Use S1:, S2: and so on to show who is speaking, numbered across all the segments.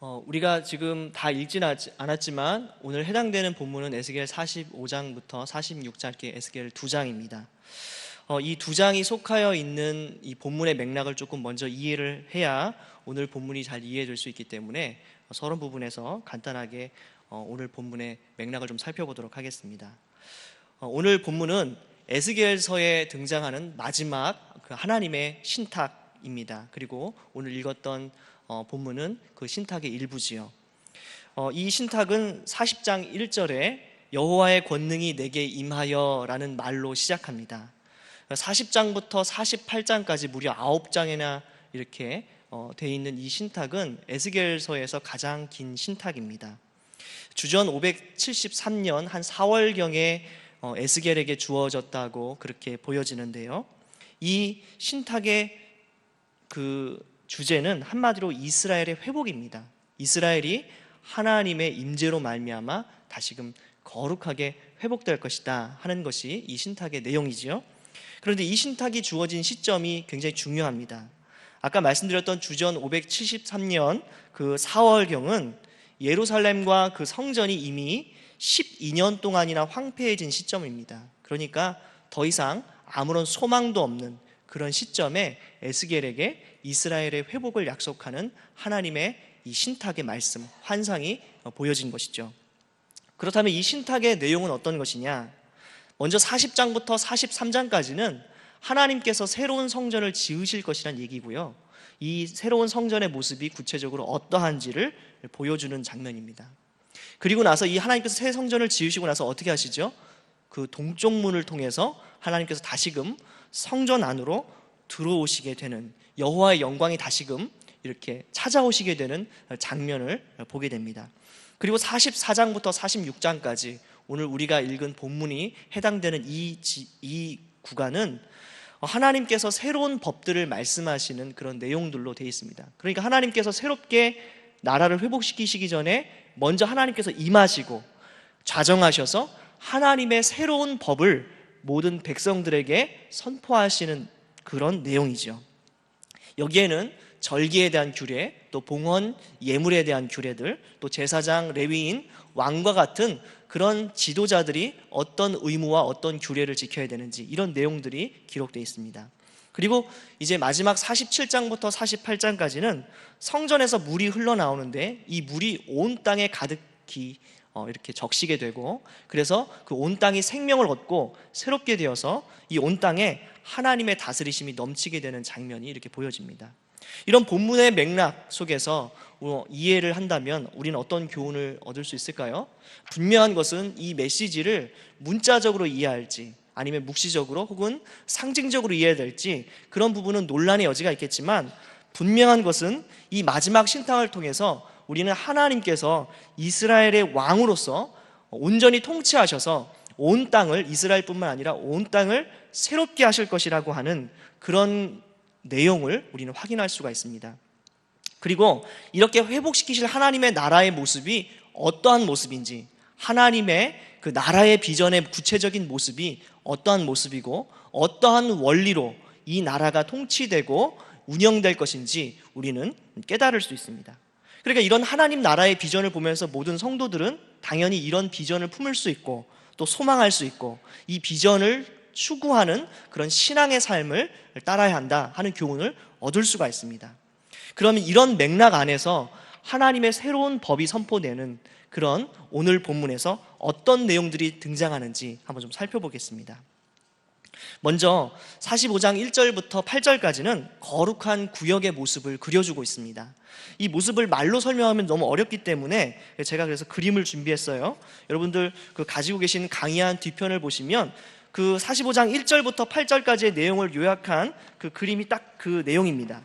S1: 우리가 지금 다 읽진 않았지만 오늘 해당되는 본문은 에스겔 45장부터 46장께 에스겔 2장입니다. 이 2장이 속하여 있는 이 본문의 맥락을 조금 먼저 이해를 해야 오늘 본문이 잘 이해될 수 있기 때문에 서론 부분에서 간단하게 오늘 본문의 맥락을 좀 살펴보도록 하겠습니다. 오늘 본문은 에스겔서에 등장하는 마지막 그 하나님의 신탁입니다. 그리고 오늘 읽었던 본문은 그 신탁의 일부지요. 이 신탁은 40장 1절에 여호와의 권능이 내게 임하여 라는 말로 시작합니다. 40장부터 48장까지 무려 9장이나 이렇게 되어 있는 이 신탁은 에스겔서에서 가장 긴 신탁입니다. 주전 573년 한 4월경에 에스겔에게 주어졌다고 그렇게 보여지는데요, 이 신탁의 그 주제는 한마디로 이스라엘의 회복입니다. 이스라엘이 하나님의 임재로 말미암아 다시금 거룩하게 회복될 것이다 하는 것이 이 신탁의 내용이지요. 그런데 이 신탁이 주어진 시점이 굉장히 중요합니다. 아까 말씀드렸던 주전 573년 그 4월경은 예루살렘과 그 성전이 이미 12년 동안이나 황폐해진 시점입니다. 그러니까 더 이상 아무런 소망도 없는 그런 시점에 에스겔에게 이스라엘의 회복을 약속하는 하나님의 이 신탁의 말씀, 환상이 보여진 것이죠. 그렇다면 이 신탁의 내용은 어떤 것이냐? 먼저 40장부터 43장까지는 하나님께서 새로운 성전을 지으실 것이란 얘기고요, 이 새로운 성전의 모습이 구체적으로 어떠한지를 보여주는 장면입니다. 그리고 나서 이 하나님께서 새 성전을 지으시고 나서 어떻게 하시죠? 그 동쪽 문을 통해서 하나님께서 다시금 성전 안으로 들어오시게 되는, 여호와의 영광이 다시금 이렇게 찾아오시게 되는 장면을 보게 됩니다. 그리고 44장부터 46장까지 오늘 우리가 읽은 본문이 해당되는 이 구간은 하나님께서 새로운 법들을 말씀하시는 그런 내용들로 되어 있습니다. 그러니까 하나님께서 새롭게 나라를 회복시키시기 전에 먼저 하나님께서 임하시고 좌정하셔서 하나님의 새로운 법을 모든 백성들에게 선포하시는 그런 내용이죠. 여기에는 절기에 대한 규례, 또 봉헌 예물에 대한 규례들, 또 제사장, 레위인, 왕과 같은 그런 지도자들이 어떤 의무와 어떤 규례를 지켜야 되는지, 이런 내용들이 기록되어 있습니다. 그리고 이제 마지막 47장부터 48장까지는 성전에서 물이 흘러나오는데 이 물이 온 땅에 가득히 이렇게 적시게 되고, 그래서 그 온 땅이 생명을 얻고 새롭게 되어서 이 온 땅에 하나님의 다스리심이 넘치게 되는 장면이 이렇게 보여집니다. 이런 본문의 맥락 속에서 이해를 한다면 우리는 어떤 교훈을 얻을 수 있을까요? 분명한 것은 이 메시지를 문자적으로 이해할지 아니면 묵시적으로 혹은 상징적으로 이해해야 될지, 그런 부분은 논란의 여지가 있겠지만, 분명한 것은 이 마지막 신탁을 통해서 우리는 하나님께서 이스라엘의 왕으로서 온전히 통치하셔서 온 땅을, 이스라엘뿐만 아니라 온 땅을 새롭게 하실 것이라고 하는 그런 내용을 우리는 확인할 수가 있습니다. 그리고 이렇게 회복시키실 하나님의 나라의 모습이 어떠한 모습인지, 하나님의 그 나라의 비전의 구체적인 모습이 어떠한 모습이고 어떠한 원리로 이 나라가 통치되고 운영될 것인지 우리는 깨달을 수 있습니다. 그러니까 이런 하나님 나라의 비전을 보면서 모든 성도들은 당연히 이런 비전을 품을 수 있고 또 소망할 수 있고 이 비전을 추구하는 그런 신앙의 삶을 따라야 한다 하는 교훈을 얻을 수가 있습니다. 그러면 이런 맥락 안에서 하나님의 새로운 법이 선포되는 그런 오늘 본문에서 어떤 내용들이 등장하는지 한번 좀 살펴보겠습니다. 먼저 45장 1절부터 8절까지는 거룩한 구역의 모습을 그려주고 있습니다. 이 모습을 말로 설명하면 너무 어렵기 때문에 제가 그래서 그림을 준비했어요. 여러분들 그 가지고 계신 강의한 뒤편을 보시면 그 45장 1절부터 8절까지의 내용을 요약한 그 그림이 딱 그 내용입니다.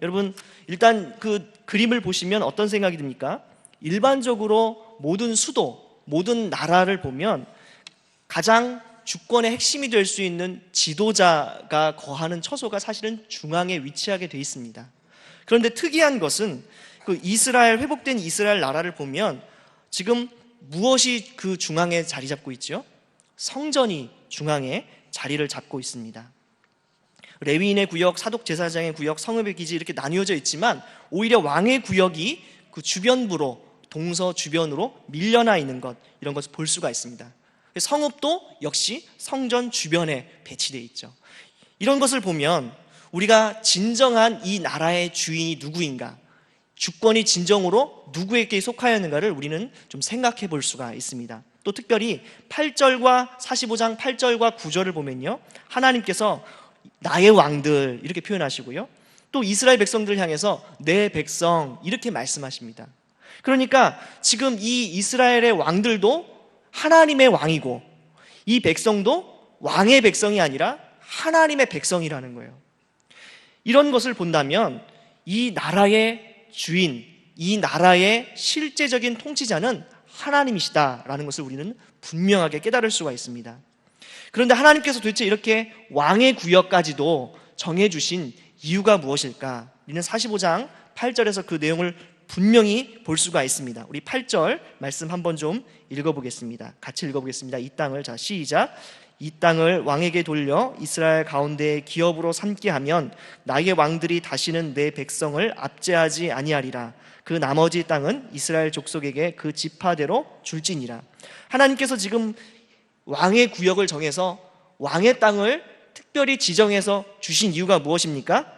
S1: 여러분 일단 그 그림을 보시면 어떤 생각이 듭니까? 일반적으로 모든 수도, 모든 나라를 보면 가장 주권의 핵심이 될 수 있는 지도자가 거하는 처소가 사실은 중앙에 위치하게 돼 있습니다. 그런데 특이한 것은 그 이스라엘, 회복된 이스라엘 나라를 보면 지금 무엇이 그 중앙에 자리 잡고 있죠? 성전이 중앙에 자리를 잡고 있습니다. 레위인의 구역, 사독 제사장의 구역, 성읍의 기지 이렇게 나뉘어져 있지만 오히려 왕의 구역이 그 주변부로, 동서 주변으로 밀려나 있는 것, 이런 것을 볼 수가 있습니다. 성읍도 역시 성전 주변에 배치되어 있죠. 이런 것을 보면 우리가 진정한 이 나라의 주인이 누구인가, 주권이 진정으로 누구에게 속하였는가를 우리는 좀 생각해 볼 수가 있습니다. 또 특별히 8절과 45장 8절과 9절을 보면요, 하나님께서 나의 왕들 이렇게 표현하시고요, 또 이스라엘 백성들을 향해서 내 백성 이렇게 말씀하십니다. 그러니까 지금 이 이스라엘의 왕들도 하나님의 왕이고, 이 백성도 왕의 백성이 아니라 하나님의 백성이라는 거예요. 이런 것을 본다면 이 나라의 주인, 이 나라의 실제적인 통치자는 하나님이시다라는 것을 우리는 분명하게 깨달을 수가 있습니다. 그런데 하나님께서 도대체 이렇게 왕의 구역까지도 정해주신 이유가 무엇일까? 우리는 45장 8절에서 그 내용을 분명히 볼 수가 있습니다. 우리 8절 말씀 한번 좀 읽어보겠습니다. 같이 읽어보겠습니다. 이 땅을, 자 시작. 이 땅을 왕에게 돌려 이스라엘 가운데 기업으로 삼게 하면 나의 왕들이 다시는 내 백성을 압제하지 아니하리라. 그 나머지 땅은 이스라엘 족속에게 그 지파대로 줄지니라. 하나님께서 지금 왕의 구역을 정해서 왕의 땅을 특별히 지정해서 주신 이유가 무엇입니까?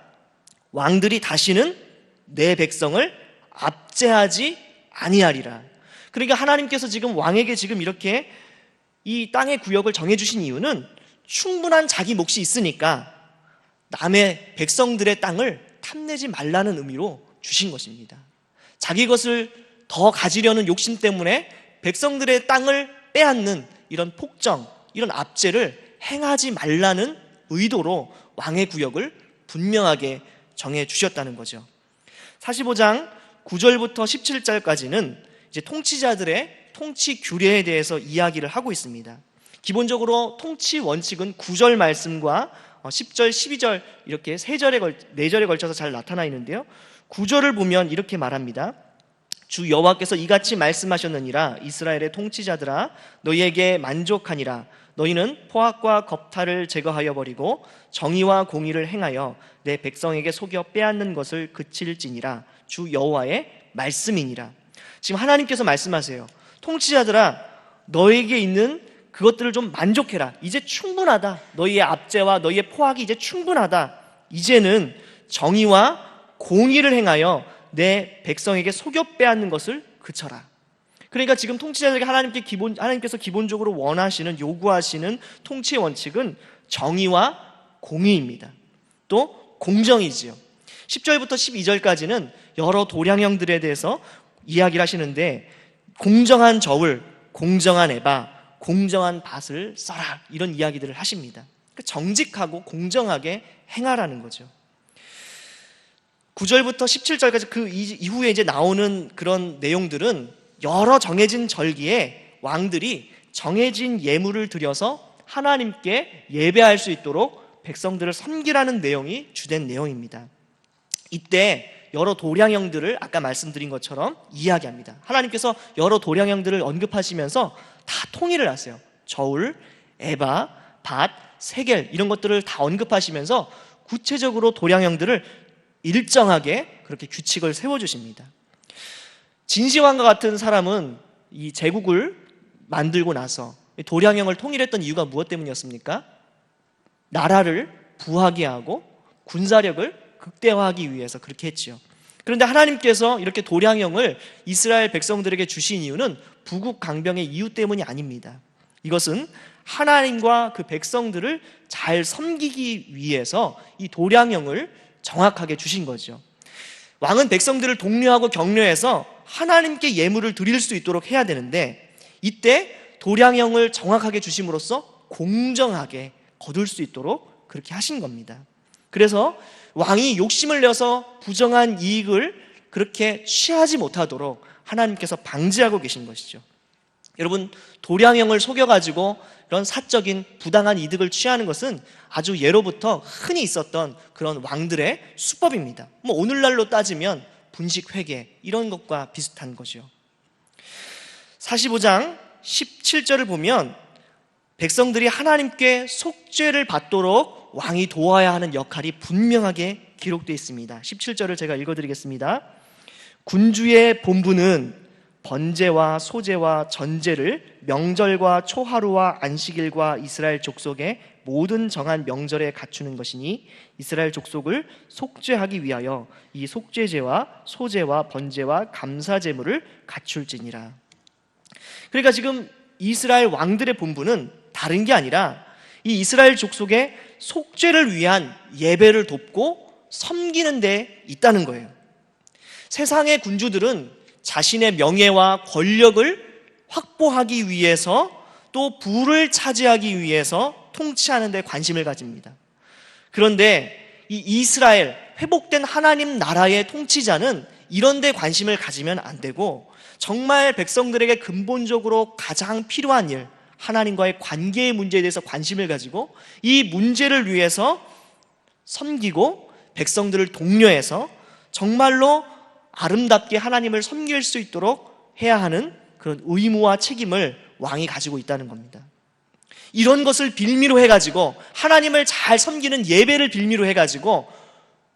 S1: 왕들이 다시는 내 백성을 압제하지 아니하리라. 그러니까 하나님께서 지금 왕에게 지금 이렇게 이 땅의 구역을 정해주신 이유는 충분한 자기 몫이 있으니까 남의 백성들의 땅을 탐내지 말라는 의미로 주신 것입니다. 자기 것을 더 가지려는 욕심 때문에 백성들의 땅을 빼앗는 이런 폭정, 이런 압제를 행하지 말라는 의도로 왕의 구역을 분명하게 정해 주셨다는 거죠. 45장 9절부터 17절까지는 이제 통치자들의 통치 규례에 대해서 이야기를 하고 있습니다. 기본적으로 통치 원칙은 9절 말씀과 10절, 12절 이렇게 4절에 걸쳐서 잘 나타나 있는데요. 9절을 보면 이렇게 말합니다. 주 여호와께서 이같이 말씀하셨느니라. 이스라엘의 통치자들아, 너희에게 만족하니라. 너희는 포악과 겁탈을 제거하여 버리고 정의와 공의를 행하여 내 백성에게 속여 빼앗는 것을 그칠지니라. 주 여호와의 말씀이니라. 지금 하나님께서 말씀하세요. 통치자들아, 너에게 있는 그것들을 좀 만족해라. 이제 충분하다. 너희의 압제와 너희의 포악이 이제 충분하다. 이제는 정의와 공의를 행하여 내 백성에게 속여 빼앗는 것을 그쳐라. 그러니까 지금 통치자들에게 하나님께서 기본적으로 원하시는, 요구하시는 통치의 원칙은 정의와 공의입니다. 또 공정이지요. 10절부터 12절까지는 여러 도량형들에 대해서 이야기를 하시는데, 공정한 저울, 공정한 에바, 공정한 밭을 써라, 이런 이야기들을 하십니다. 정직하고 공정하게 행하라는 거죠. 9절부터 17절까지 그 이후에 이제 나오는 그런 내용들은 여러 정해진 절기에 왕들이 정해진 예물을 드려서 하나님께 예배할 수 있도록 백성들을 섬기라는 내용이 주된 내용입니다. 이때 여러 도량형들을 아까 말씀드린 것처럼 이야기합니다. 하나님께서 여러 도량형들을 언급하시면서 다 통일을 하세요. 저울, 에바, 밭, 세겔 이런 것들을 다 언급하시면서 구체적으로 도량형들을 일정하게 그렇게 규칙을 세워주십니다. 진시황과 같은 사람은 이 제국을 만들고 나서 도량형을 통일했던 이유가 무엇 때문이었습니까? 나라를 부하게 하고 군사력을 극대화하기 위해서 그렇게 했지요. 그런데 하나님께서 이렇게 도량형을 이스라엘 백성들에게 주신 이유는 부국 강병의 이유 때문이 아닙니다. 이것은 하나님과 그 백성들을 잘 섬기기 위해서 이 도량형을 정확하게 주신 거죠. 왕은 백성들을 독려하고 격려해서 하나님께 예물을 드릴 수 있도록 해야 되는데, 이때 도량형을 정확하게 주심으로써 공정하게 거둘 수 있도록 그렇게 하신 겁니다. 그래서 왕이 욕심을 내서 부정한 이익을 그렇게 취하지 못하도록 하나님께서 방지하고 계신 것이죠. 여러분, 도량형을 속여가지고 이런 사적인 부당한 이득을 취하는 것은 아주 예로부터 흔히 있었던 그런 왕들의 수법입니다. 오늘날로 따지면 분식회계 이런 것과 비슷한 거죠. 45장 17절을 보면 백성들이 하나님께 속죄를 받도록 왕이 도와야 하는 역할이 분명하게 기록되어 있습니다. 17절을 제가 읽어드리겠습니다. 군주의 본분은 번제와 소제와 전제를 명절과 초하루와 안식일과 이스라엘 족속의 모든 정한 명절에 갖추는 것이니 이스라엘 족속을 속죄하기 위하여 이 속죄제와 소제와 번제와 감사제물을 갖출지니라. 그러니까 지금 이스라엘 왕들의 본분은 다른 게 아니라 이 이스라엘 족속의 속죄를 위한 예배를 돕고 섬기는 데 있다는 거예요. 세상의 군주들은 자신의 명예와 권력을 확보하기 위해서 또 부를 차지하기 위해서 통치하는 데 관심을 가집니다. 그런데 이 이스라엘, 회복된 하나님 나라의 통치자는 이런 데 관심을 가지면 안 되고 정말 백성들에게 근본적으로 가장 필요한 일, 하나님과의 관계의 문제에 대해서 관심을 가지고 이 문제를 위해서 섬기고 백성들을 독려해서 정말로 아름답게 하나님을 섬길 수 있도록 해야 하는 그런 의무와 책임을 왕이 가지고 있다는 겁니다. 이런 것을 빌미로 해가지고 하나님을 잘 섬기는 예배를 빌미로 해가지고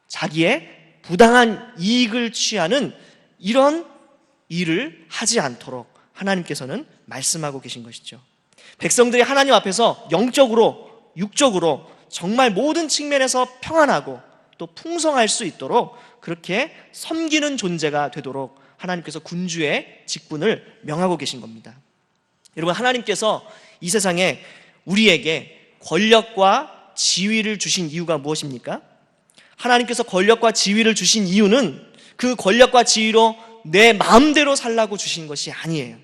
S1: 자기의 부당한 이익을 취하는 이런 일을 하지 않도록 하나님께서는 말씀하고 계신 것이죠. 백성들이 하나님 앞에서 영적으로, 육적으로 정말 모든 측면에서 평안하고 또 풍성할 수 있도록 그렇게 섬기는 존재가 되도록 하나님께서 군주의 직분을 명하고 계신 겁니다. 여러분, 하나님께서 이 세상에 우리에게 권력과 지위를 주신 이유가 무엇입니까? 하나님께서 권력과 지위를 주신 이유는 그 권력과 지위로 내 마음대로 살라고 주신 것이 아니에요.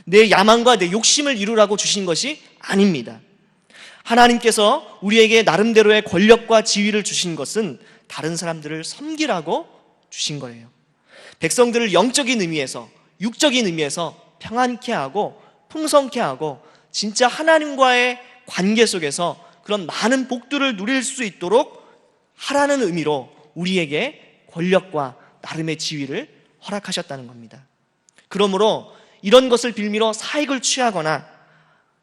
S1: 내 야망과 내 욕심을 이루라고 주신 것이 아닙니다. 하나님께서 우리에게 나름대로의 권력과 지위를 주신 것은 다른 사람들을 섬기라고 주신 거예요. 백성들을 영적인 의미에서, 육적인 의미에서 평안케 하고 풍성케 하고 진짜 하나님과의 관계 속에서 그런 많은 복들을 누릴 수 있도록 하라는 의미로 우리에게 권력과 나름의 지위를 허락하셨다는 겁니다. 그러므로 이런 것을 빌미로 사익을 취하거나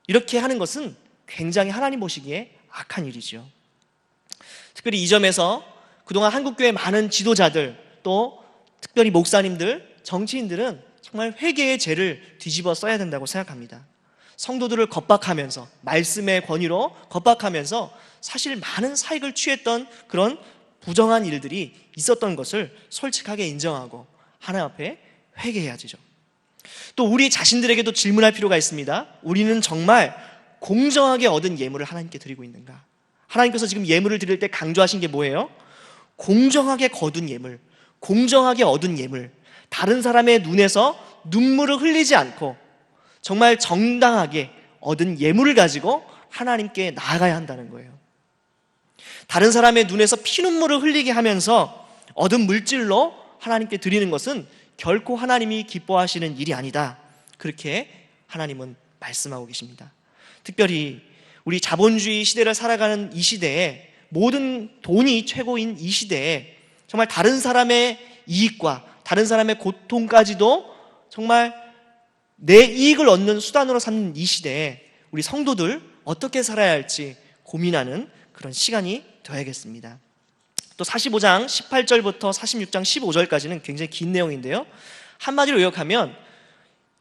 S1: 이렇게 하는 것은 굉장히 하나님 보시기에 악한 일이죠. 특별히 이 점에서 그동안 한국교회 많은 지도자들, 또 특별히 목사님들, 정치인들은 정말 회개의 죄를 뒤집어 써야 된다고 생각합니다. 성도들을 겁박하면서, 말씀의 권위로 겁박하면서 사실 많은 사익을 취했던 그런 부정한 일들이 있었던 것을 솔직하게 인정하고 하나님 앞에 회개해야죠. 또 우리 자신들에게도 질문할 필요가 있습니다. 우리는 정말 공정하게 얻은 예물을 하나님께 드리고 있는가? 하나님께서 지금 예물을 드릴 때 강조하신 게 뭐예요? 공정하게 거둔 예물, 공정하게 얻은 예물, 다른 사람의 눈에서 눈물을 흘리지 않고 정말 정당하게 얻은 예물을 가지고 하나님께 나아가야 한다는 거예요. 다른 사람의 눈에서 피눈물을 흘리게 하면서 얻은 물질로 하나님께 드리는 것은 결코 하나님이 기뻐하시는 일이 아니다. 그렇게 하나님은 말씀하고 계십니다. 특별히 우리 자본주의 시대를 살아가는 이 시대에, 모든 돈이 최고인 이 시대에 정말 다른 사람의 이익과 다른 사람의 고통까지도 정말 내 이익을 얻는 수단으로 삼는 이 시대에 우리 성도들 어떻게 살아야 할지 고민하는 그런 시간이 되어야겠습니다. 또 45장 18절부터 46장 15절까지는 굉장히 긴 내용인데요, 한마디로 요약하면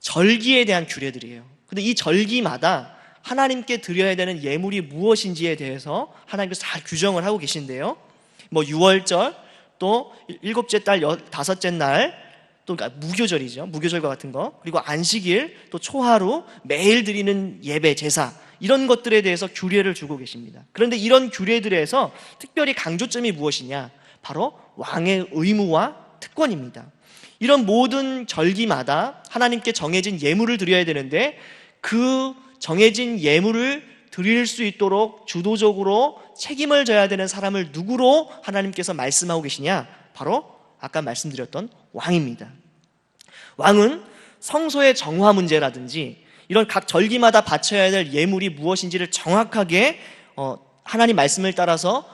S1: 절기에 대한 규례들이에요. 근데 이 절기마다 하나님께 드려야 되는 예물이 무엇인지에 대해서 하나님께서 잘 규정을 하고 계신데요, 뭐 유월절, 또 일곱째 달 다섯째 날, 또 그러니까 무교절이죠, 무교절과 같은 거, 그리고 안식일, 또 초하루, 매일 드리는 예배, 제사, 이런 것들에 대해서 규례를 주고 계십니다. 그런데 이런 규례들에서 특별히 강조점이 무엇이냐? 바로 왕의 의무와 특권입니다. 이런 모든 절기마다 하나님께 정해진 예물을 드려야 되는데 그 정해진 예물을 드릴 수 있도록 주도적으로 책임을 져야 되는 사람을 누구로 하나님께서 말씀하고 계시냐? 바로 아까 말씀드렸던 왕입니다. 왕은 성소의 정화 문제라든지 이런 각 절기마다 바쳐야 될 예물이 무엇인지를 정확하게 하나님 말씀을 따라서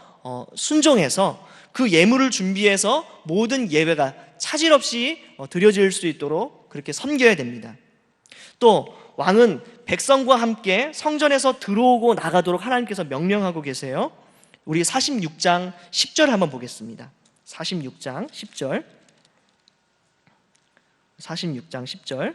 S1: 순종해서 그 예물을 준비해서 모든 예배가 차질 없이 드려질 수 있도록 그렇게 섬겨야 됩니다. 또 왕은 백성과 함께 성전에서 들어오고 나가도록 하나님께서 명령하고 계세요. 우리 46장 10절 한번 보겠습니다. 46장 10절. 46장 10절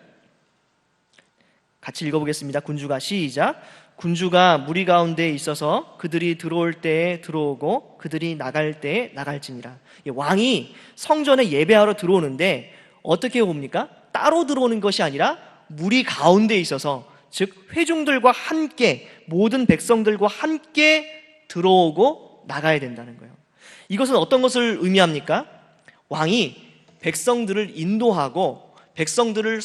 S1: 같이 읽어보겠습니다. 군주가 시작. 군주가 무리 가운데 있어서 그들이 들어올 때에 들어오고 그들이 나갈 때에 나갈지니라. 왕이 성전에 예배하러 들어오는데 어떻게 옵니까? 따로 들어오는 것이 아니라 무리 가운데 있어서, 즉 회중들과 함께, 모든 백성들과 함께 들어오고 나가야 된다는 거예요. 이것은 어떤 것을 의미합니까? 왕이 백성들을 인도하고 백성들을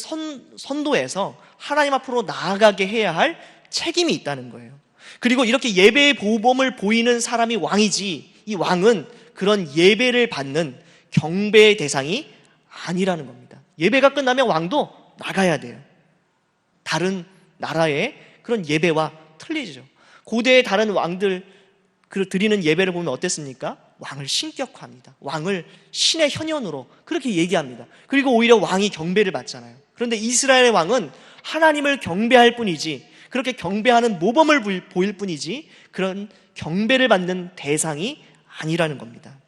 S1: 선도해서 하나님 앞으로 나아가게 해야 할 책임이 있다는 거예요. 그리고 이렇게 예배의 모범을 보이는 사람이 왕이지, 이 왕은 그런 예배를 받는 경배의 대상이 아니라는 겁니다. 예배가 끝나면 왕도 나가야 돼요. 다른 나라의 그런 예배와 틀리죠. 고대의 다른 왕들 드리는 예배를 보면 어땠습니까? 왕을 신격화합니다. 왕을 신의 현현으로 그렇게 얘기합니다. 그리고 오히려 왕이 경배를 받잖아요. 그런데 이스라엘의 왕은 하나님을 경배할 뿐이지, 그렇게 경배하는 모범을 보일 뿐이지 그런 경배를 받는 대상이 아니라는 겁니다.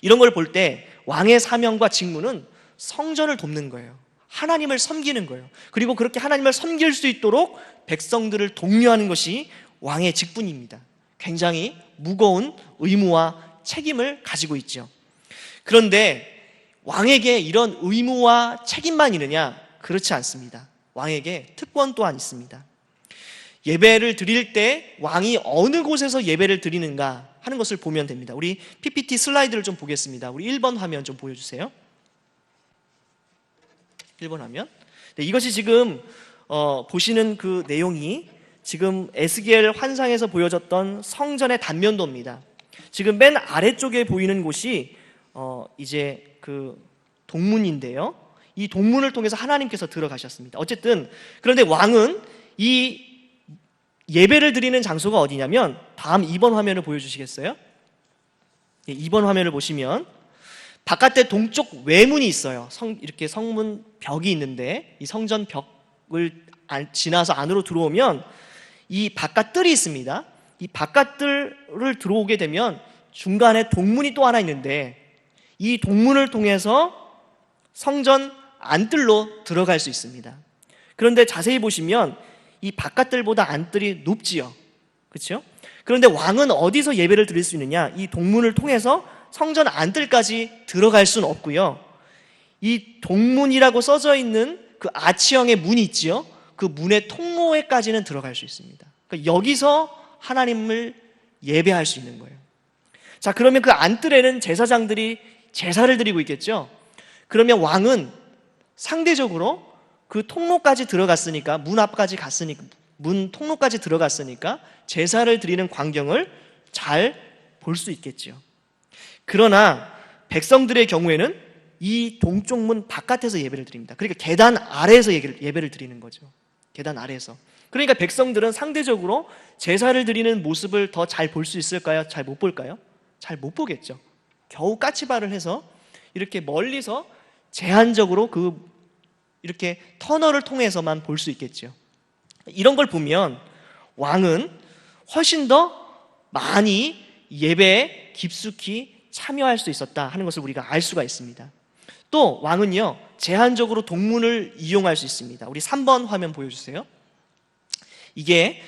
S1: 이런 걸 볼 때 왕의 사명과 직무는 성전을 돕는 거예요. 하나님을 섬기는 거예요. 그리고 그렇게 하나님을 섬길 수 있도록 백성들을 독려하는 것이 왕의 직분입니다. 굉장히 무거운 의무와 책임을 가지고 있죠. 그런데 왕에게 이런 의무와 책임만 있느냐? 그렇지 않습니다. 왕에게 특권 또한 있습니다. 예배를 드릴 때 왕이 어느 곳에서 예배를 드리는가 하는 것을 보면 됩니다. 우리 PPT 슬라이드를 좀 보겠습니다. 우리 1번 화면 좀 보여주세요. 1번 화면. 네, 이것이 지금 보시는 그 내용이 지금 에스겔 환상에서 보여졌던 성전의 단면도입니다. 지금 맨 아래쪽에 보이는 곳이 이제 그 동문인데요. 이 동문을 통해서 하나님께서 들어가셨습니다. 어쨌든 그런데 왕은 이 예배를 드리는 장소가 어디냐면, 다음 2번 화면을 보여주시겠어요? 네, 2번 화면을 보시면 바깥에 동쪽 외문이 있어요. 이렇게 성문 벽이 있는데, 이 성전 벽을 지나서 안으로 들어오면 이 바깥 뜰이 있습니다. 이 바깥 뜰을 들어오게 되면 중간에 동문이 또 하나 있는데, 이 동문을 통해서 성전 안뜰로 들어갈 수 있습니다. 그런데 자세히 보시면 이 바깥뜰보다 안뜰이 높지요. 그렇죠? 그런데 왕은 어디서 예배를 드릴 수 있느냐? 이 동문을 통해서 성전 안뜰까지 들어갈 수는 없고요. 이 동문이라고 써져 있는 그 아치형의 문이 있지요. 그 문의 통로에까지는 들어갈 수 있습니다. 그러니까 여기서 하나님을 예배할 수 있는 거예요. 자, 그러면 그 안뜰에는 제사장들이 제사를 드리고 있겠죠. 그러면 왕은 상대적으로 그 통로까지 들어갔으니까, 문 앞까지 갔으니까, 문 통로까지 들어갔으니까 제사를 드리는 광경을 잘 볼 수 있겠죠. 그러나 백성들의 경우에는 이 동쪽 문 바깥에서 예배를 드립니다. 그러니까 계단 아래에서 예배를 드리는 거죠. 계단 아래에서. 그러니까 백성들은 상대적으로 제사를 드리는 모습을 더 잘 볼 수 있을까요? 잘 못 볼까요? 잘 못 보겠죠. 겨우 까치발을 해서 이렇게 멀리서 제한적으로 이렇게 터널을 통해서만 볼 수 있겠죠. 이런 걸 보면 왕은 훨씬 더 많이 예배에 깊숙이 참여할 수 있었다 하는 것을 우리가 알 수가 있습니다. 또 왕은요, 제한적으로 동문을 이용할 수 있습니다. 우리 3번 화면 보여주세요. 이게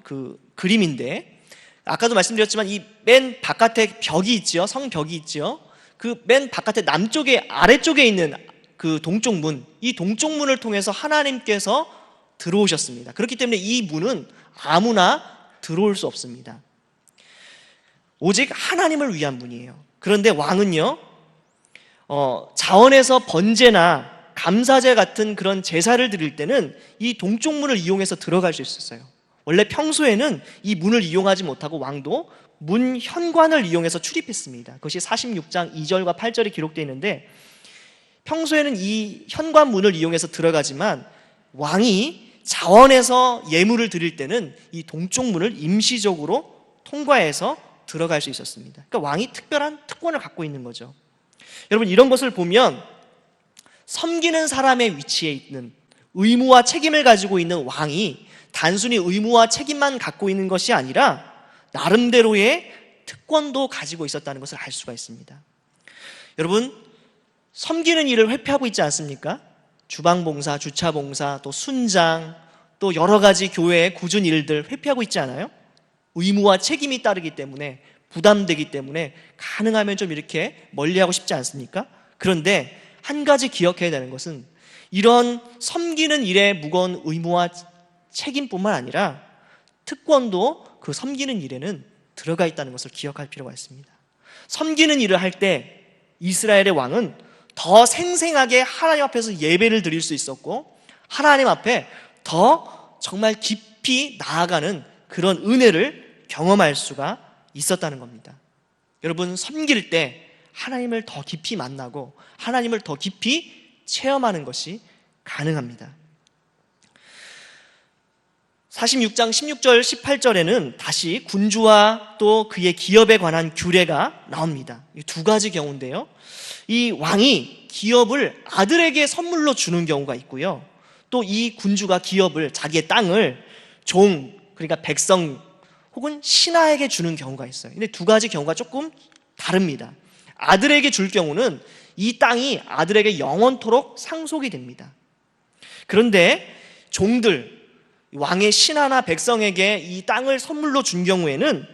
S1: 그 그림인데, 아까도 말씀드렸지만 이 맨 바깥에 벽이 있죠. 성벽이 있죠. 그 맨 바깥에 남쪽에, 아래쪽에 있는 그 동쪽 문, 이 동쪽 문을 통해서 하나님께서 들어오셨습니다. 그렇기 때문에 이 문은 아무나 들어올 수 없습니다. 오직 하나님을 위한 문이에요. 그런데 왕은요, 자원에서 번제나 감사제 같은 그런 제사를 드릴 때는 이 동쪽 문을 이용해서 들어갈 수 있었어요. 원래 평소에는 이 문을 이용하지 못하고 왕도 문 현관을 이용해서 출입했습니다. 그것이 46장 2절과 8절이 기록되어 있는데, 평소에는 이 현관문을 이용해서 들어가지만 왕이 자원에서 예물을 드릴 때는 이 동쪽 문을 임시적으로 통과해서 들어갈 수 있었습니다. 그러니까 왕이 특별한 특권을 갖고 있는 거죠. 여러분, 이런 것을 보면 섬기는 사람의 위치에 있는, 의무와 책임을 가지고 있는 왕이 단순히 의무와 책임만 갖고 있는 것이 아니라 나름대로의 특권도 가지고 있었다는 것을 알 수가 있습니다. 여러분, 섬기는 일을 회피하고 있지 않습니까? 주방봉사, 주차봉사, 또 순장, 또 여러 가지 교회의 꾸준 일들 회피하고 있지 않아요? 의무와 책임이 따르기 때문에, 부담되기 때문에 가능하면 좀 이렇게 멀리하고 싶지 않습니까? 그런데 한 가지 기억해야 되는 것은 이런 섬기는 일에 무거운 의무와 책임뿐만 아니라 특권도 그 섬기는 일에는 들어가 있다는 것을 기억할 필요가 있습니다. 섬기는 일을 할 때 이스라엘의 왕은 더 생생하게 하나님 앞에서 예배를 드릴 수 있었고, 하나님 앞에 더 정말 깊이 나아가는 그런 은혜를 경험할 수가 있었다는 겁니다. 여러분, 섬길 때 하나님을 더 깊이 만나고 하나님을 더 깊이 체험하는 것이 가능합니다. 46장 16절 18절에는 다시 군주와 또 그의 기업에 관한 규례가 나옵니다. 이 두 가지 경우인데요, 이 왕이 기업을 아들에게 선물로 주는 경우가 있고요, 또 이 군주가 기업을, 자기의 땅을 그러니까 백성 혹은 신하에게 주는 경우가 있어요. 근데 두 가지 경우가 조금 다릅니다. 아들에게 줄 경우는 이 땅이 아들에게 영원토록 상속이 됩니다. 그런데 종들, 왕의 신하나 백성에게 이 땅을 선물로 준 경우에는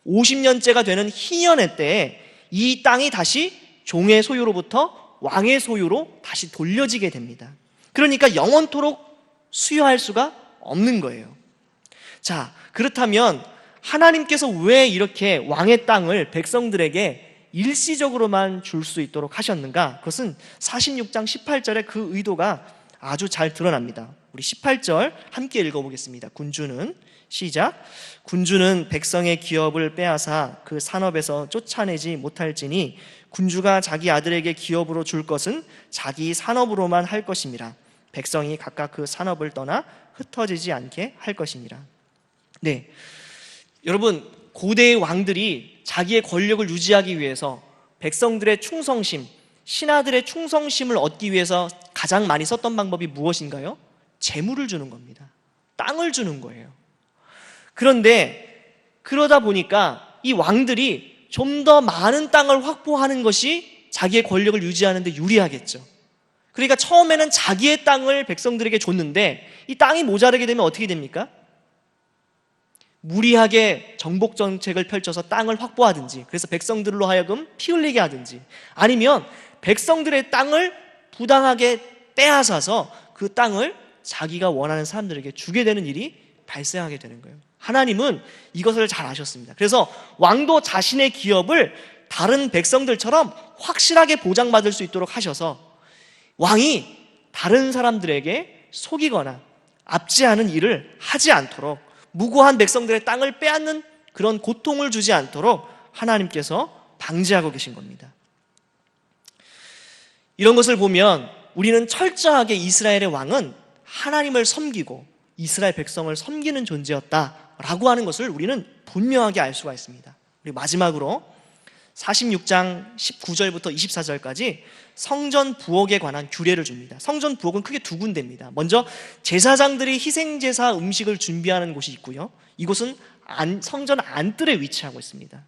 S1: 50년째가 되는 희년의 때에 이 땅이 다시 종의 소유로부터 왕의 소유로 다시 돌려지게 됩니다. 그러니까 영원토록 수여할 수가 없는 거예요. 자, 그렇다면 하나님께서 왜 이렇게 왕의 땅을 백성들에게 일시적으로만 줄 수 있도록 하셨는가? 그것은 46장 18절에 그 의도가 아주 잘 드러납니다. 우리 18절 함께 읽어보겠습니다. 군주는, 시작. 군주는 백성의 기업을 빼앗아 그 산업에서 쫓아내지 못할지니 군주가 자기 아들에게 기업으로 줄 것은 자기 산업으로만 할 것임이라. 백성이 각각 그 산업을 떠나 흩어지지 않게 할 것임이라. 네, 여러분, 고대의 왕들이 자기의 권력을 유지하기 위해서 백성들의 충성심, 신하들의 충성심을 얻기 위해서 가장 많이 썼던 방법이 무엇인가요? 재물을 주는 겁니다. 땅을 주는 거예요. 그런데 그러다 보니까 이 왕들이 좀 더 많은 땅을 확보하는 것이 자기의 권력을 유지하는 데 유리하겠죠. 그러니까 처음에는 자기의 땅을 백성들에게 줬는데 이 땅이 모자르게 되면 어떻게 됩니까? 무리하게 정복 정책을 펼쳐서 땅을 확보하든지, 그래서 백성들로 하여금 피 흘리게 하든지, 아니면 백성들의 땅을 부당하게 빼앗아서 그 땅을 자기가 원하는 사람들에게 주게 되는 일이 발생하게 되는 거예요. 하나님은 이것을 잘 아셨습니다. 그래서 왕도 자신의 기업을 다른 백성들처럼 확실하게 보장받을 수 있도록 하셔서 왕이 다른 사람들에게 속이거나 압제하는 일을 하지 않도록, 무고한 백성들의 땅을 빼앗는 그런 고통을 주지 않도록 하나님께서 방지하고 계신 겁니다. 이런 것을 보면 우리는 철저하게 이스라엘의 왕은 하나님을 섬기고 이스라엘 백성을 섬기는 존재였다라고 하는 것을 우리는 분명하게 알 수가 있습니다. 그리고 마지막으로 46장 19절부터 24절까지 성전 부엌에 관한 규례를 줍니다. 성전 부엌은 크게 두 군데입니다. 먼저 제사장들이 희생제사 음식을 준비하는 곳이 있고요, 이곳은 성전 안뜰에 위치하고 있습니다.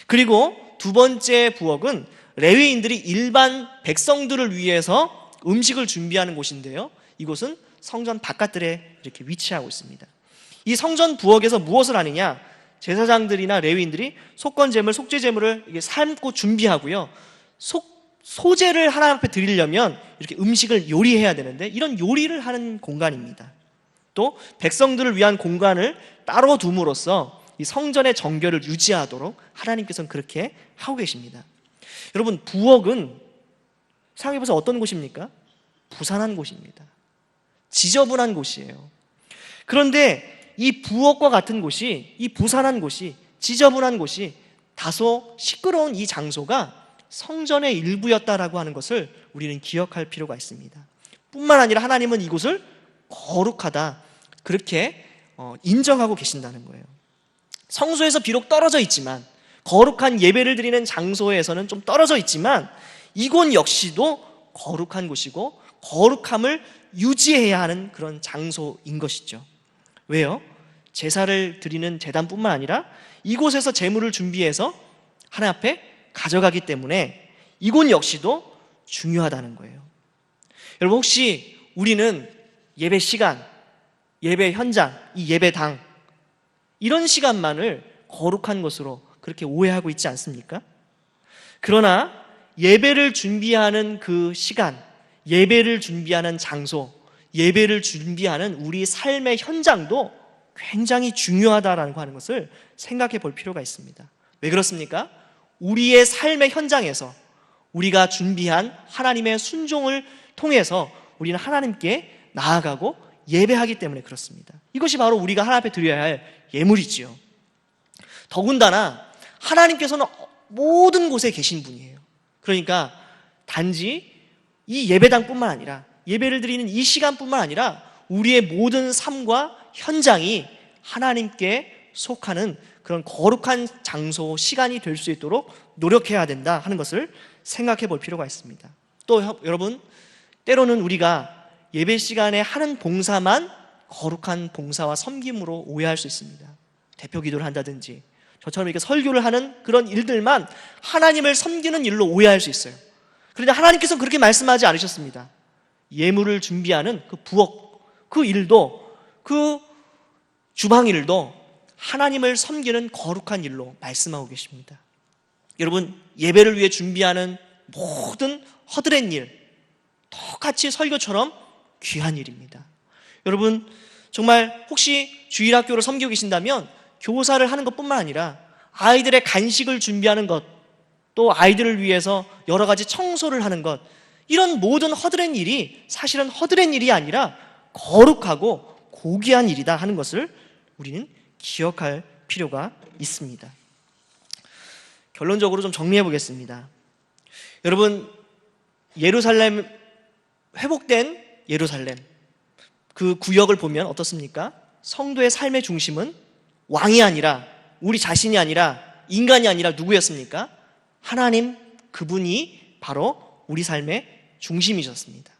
S1: 그리고 두 번째 부엌은 레위인들이 일반 백성들을 위해서 음식을 준비하는 곳인데요, 이곳은 성전 바깥들에 이렇게 위치하고 있습니다. 이 성전 부엌에서 무엇을 하느냐? 제사장들이나 레위인들이 속건제물, 속죄제물을 삶고 준비하고요, 소제를 하나님 앞에 드리려면 이렇게 음식을 요리해야 되는데 이런 요리를 하는 공간입니다. 또 백성들을 위한 공간을 따로 둠으로써 이 성전의 정결을 유지하도록 하나님께서는 그렇게 하고 계십니다. 여러분, 부엌은 생각해보세요. 어떤 곳입니까? 부산한 곳입니다. 지저분한 곳이에요. 그런데 이 부엌과 같은 곳이, 이 부산한 곳이, 지저분한 곳이, 다소 시끄러운 이 장소가 성전의 일부였다라고 하는 것을 우리는 기억할 필요가 있습니다. 뿐만 아니라 하나님은 이곳을 거룩하다, 그렇게 인정하고 계신다는 거예요. 성소에서 비록 떨어져 있지만, 거룩한 예배를 드리는 장소에서는 좀 떨어져 있지만, 이곳 역시도 거룩한 곳이고 거룩함을 유지해야 하는 그런 장소인 것이죠. 왜요? 제사를 드리는 제단뿐만 아니라 이곳에서 제물을 준비해서 하나님 앞에 가져가기 때문에 이곳 역시도 중요하다는 거예요. 여러분, 혹시 우리는 예배 시간, 예배 현장, 이 예배당, 이런 시간만을 거룩한 것으로 그렇게 오해하고 있지 않습니까? 그러나 예배를 준비하는 그 시간, 예배를 준비하는 장소, 예배를 준비하는 우리 삶의 현장도 굉장히 중요하다라는 거 하는 것을 생각해 볼 필요가 있습니다. 왜 그렇습니까? 우리의 삶의 현장에서 우리가 준비한 하나님의 순종을 통해서 우리는 하나님께 나아가고 예배하기 때문에 그렇습니다. 이것이 바로 우리가 하나님 앞에 드려야 할 예물이지요. 더군다나 하나님께서는 모든 곳에 계신 분이에요. 그러니까 단지 이 예배당뿐만 아니라, 예배를 드리는 이 시간뿐만 아니라 우리의 모든 삶과 현장이 하나님께 속하는 그런 거룩한 장소, 시간이 될 수 있도록 노력해야 된다 하는 것을 생각해 볼 필요가 있습니다. 또 여러분, 때로는 우리가 예배 시간에 하는 봉사만 거룩한 봉사와 섬김으로 오해할 수 있습니다. 대표 기도를 한다든지 저처럼 이렇게 설교를 하는 그런 일들만 하나님을 섬기는 일로 오해할 수 있어요. 그런데 하나님께서는 그렇게 말씀하지 않으셨습니다. 예물을 준비하는 그 부엌, 그 일도, 그 주방 일도 하나님을 섬기는 거룩한 일로 말씀하고 계십니다. 여러분, 예배를 위해 준비하는 모든 허드렛 일, 똑같이 설교처럼 귀한 일입니다. 여러분, 정말 혹시 주일학교를 섬기고 계신다면 교사를 하는 것뿐만 아니라 아이들의 간식을 준비하는 것, 또 아이들을 위해서 여러 가지 청소를 하는 것, 이런 모든 허드렛 일이 사실은 허드렛 일이 아니라 거룩하고 고귀한 일이다 하는 것을 우리는 기억할 필요가 있습니다. 결론적으로 좀 정리해 보겠습니다. 여러분, 예루살렘, 회복된 예루살렘, 그 구역을 보면 어떻습니까? 성도의 삶의 중심은 왕이 아니라, 우리 자신이 아니라, 인간이 아니라 누구였습니까? 하나님, 그분이 바로 우리 삶의 중심이셨습니다.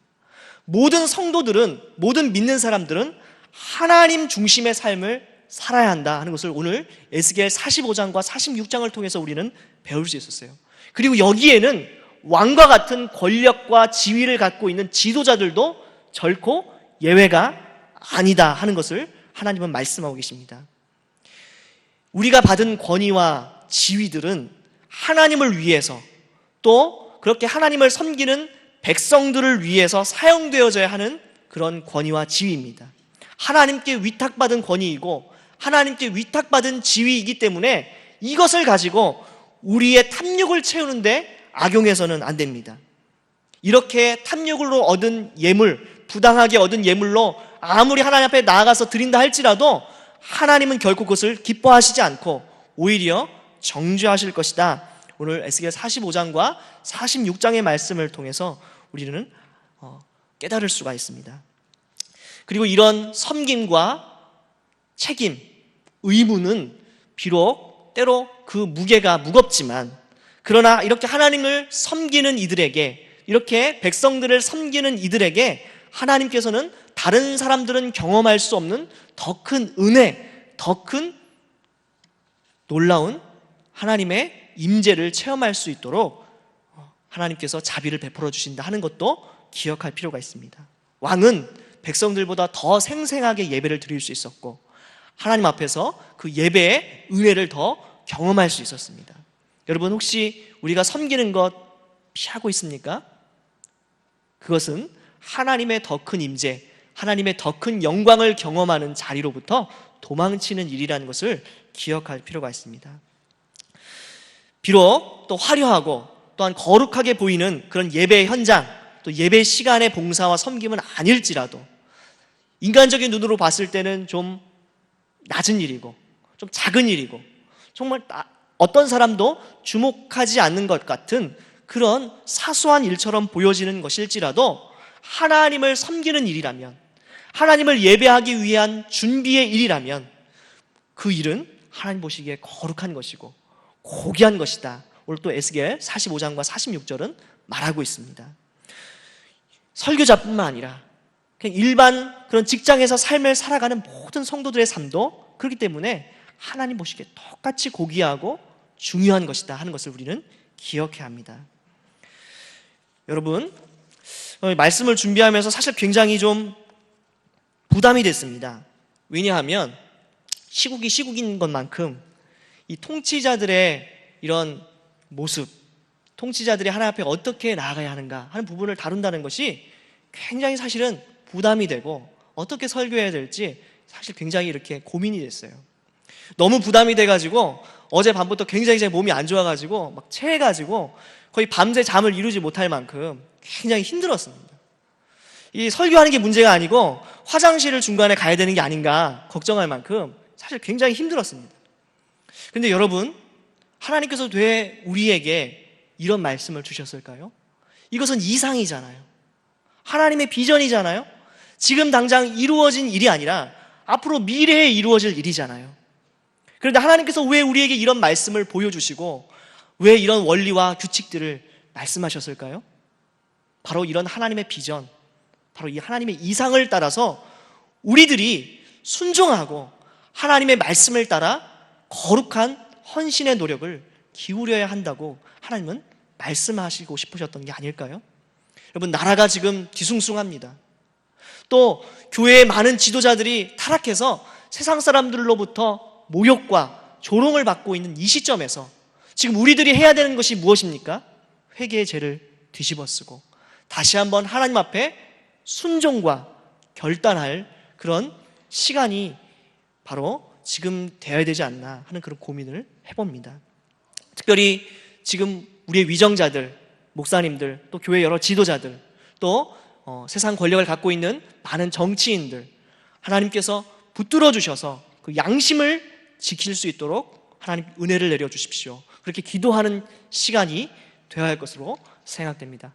S1: 모든 성도들은, 모든 믿는 사람들은 하나님 중심의 삶을 살아야 한다 하는 것을 오늘 에스겔 45장과 46장을 통해서 우리는 배울 수 있었어요. 그리고 여기에는 왕과 같은 권력과 지위를 갖고 있는 지도자들도 결코 예외가 아니다 하는 것을 하나님은 말씀하고 계십니다. 우리가 받은 권위와 지위들은 하나님을 위해서, 또 그렇게 하나님을 섬기는 백성들을 위해서 사용되어져야 하는 그런 권위와 지위입니다. 하나님께 위탁받은 권위이고 하나님께 위탁받은 지위이기 때문에 이것을 가지고 우리의 탐욕을 채우는데 악용해서는 안 됩니다. 이렇게 탐욕으로 얻은 예물, 부당하게 얻은 예물로 아무리 하나님 앞에 나아가서 드린다 할지라도 하나님은 결코 그것을 기뻐하시지 않고 오히려 정죄하실 것이다. 오늘 에스겔 45장과 46장의 말씀을 통해서 우리는 깨달을 수가 있습니다. 그리고 이런 섬김과 책임, 의무는 비록 때로 그 무게가 무겁지만, 그러나 이렇게 하나님을 섬기는 이들에게, 이렇게 백성들을 섬기는 이들에게 하나님께서는 다른 사람들은 경험할 수 없는 더 큰 은혜, 더 큰 놀라운 하나님의 임재를 체험할 수 있도록 하나님께서 자비를 베풀어 주신다 하는 것도 기억할 필요가 있습니다. 왕은 백성들보다 더 생생하게 예배를 드릴 수 있었고 하나님 앞에서 그 예배의 은혜를 더 경험할 수 있었습니다. 여러분, 혹시 우리가 섬기는 것 피하고 있습니까? 그것은 하나님의 더 큰 임재, 하나님의 더 큰 영광을 경험하는 자리로부터 도망치는 일이라는 것을 기억할 필요가 있습니다. 비록 또 화려하고 또한 거룩하게 보이는 그런 예배 현장, 또 예배 시간의 봉사와 섬김은 아닐지라도 인간적인 눈으로 봤을 때는 좀 낮은 일이고 좀 작은 일이고 정말 어떤 사람도 주목하지 않는 것 같은 그런 사소한 일처럼 보여지는 것일지라도 하나님을 섬기는 일이라면, 하나님을 예배하기 위한 준비의 일이라면 그 일은 하나님 보시기에 거룩한 것이고 고귀한 것이다. 오늘 또 에스겔 45장과 46절은 말하고 있습니다. 설교자뿐만 아니라 그냥 일반 그런 직장에서 삶을 살아가는 모든 성도들의 삶도 그렇기 때문에 하나님 보시기에 똑같이 고귀하고 중요한 것이다 하는 것을 우리는 기억해야 합니다. 여러분, 말씀을 준비하면서 사실 굉장히 좀 부담이 됐습니다. 왜냐하면 시국이 시국인 것만큼 이 통치자들의 이런 모습, 통치자들이 하나님 앞에 어떻게 나아가야 하는가 하는 부분을 다룬다는 것이 굉장히 사실은 부담이 되고 어떻게 설교해야 될지 사실 굉장히 이렇게 고민이 됐어요. 너무 부담이 돼가지고 어제 밤부터 굉장히 제 몸이 안 좋아가지고 막 체해가지고 거의 밤새 잠을 이루지 못할 만큼 굉장히 힘들었습니다. 이 설교하는 게 문제가 아니고 화장실을 중간에 가야 되는 게 아닌가 걱정할 만큼 사실 굉장히 힘들었습니다. 근데 여러분, 하나님께서 왜 우리에게 이런 말씀을 주셨을까요? 이것은 이상이잖아요. 하나님의 비전이잖아요. 지금 당장 이루어진 일이 아니라 앞으로 미래에 이루어질 일이잖아요. 그런데 하나님께서 왜 우리에게 이런 말씀을 보여주시고 왜 이런 원리와 규칙들을 말씀하셨을까요? 바로 이런 하나님의 비전, 바로 이 하나님의 이상을 따라서 우리들이 순종하고 하나님의 말씀을 따라 거룩한 헌신의 노력을 기울여야 한다고 하나님은 말씀하시고 싶으셨던 게 아닐까요? 여러분, 나라가 지금 뒤숭숭합니다. 또 교회의 많은 지도자들이 타락해서 세상 사람들로부터 모욕과 조롱을 받고 있는 이 시점에서 지금 우리들이 해야 되는 것이 무엇입니까? 회개의 죄를 뒤집어쓰고 다시 한번 하나님 앞에 순종과 결단할 그런 시간이 바로 지금 되어야 되지 않나 하는 그런 고민을 해봅니다. 특별히 지금 우리의 위정자들, 목사님들, 또 교회 여러 지도자들, 또 세상 권력을 갖고 있는 많은 정치인들, 하나님께서 붙들어 주셔서 그 양심을 지킬 수 있도록 하나님 은혜를 내려 주십시오. 그렇게 기도하는 시간이 되어야 할 것으로 생각됩니다.